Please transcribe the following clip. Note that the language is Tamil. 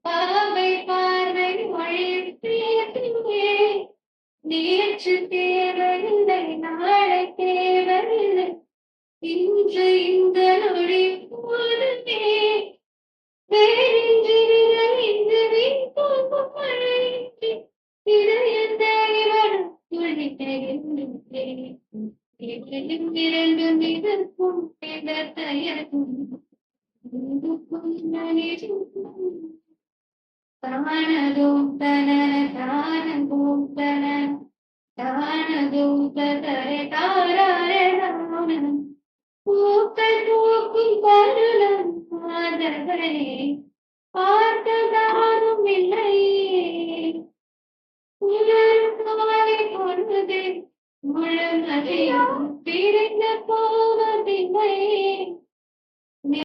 பாவை பார்வை மொழி பேசுமே நேற்று தேவையில்லை நாளை தேவையில்லை இன்று இந்த நொடி போதுமே வேறின்றில்லை இன்று நீ போகும் மழையின்றி இடையந்தாய் வரும் துளிக்கையின்றே இடையும் இரண்டும் இதற்கும் தயக்கும் இதுக்கும் நனிடும் தானதும் தனன தானதும் தனன தானதும் ததரை தாரார தானம் பூக்கள் பூ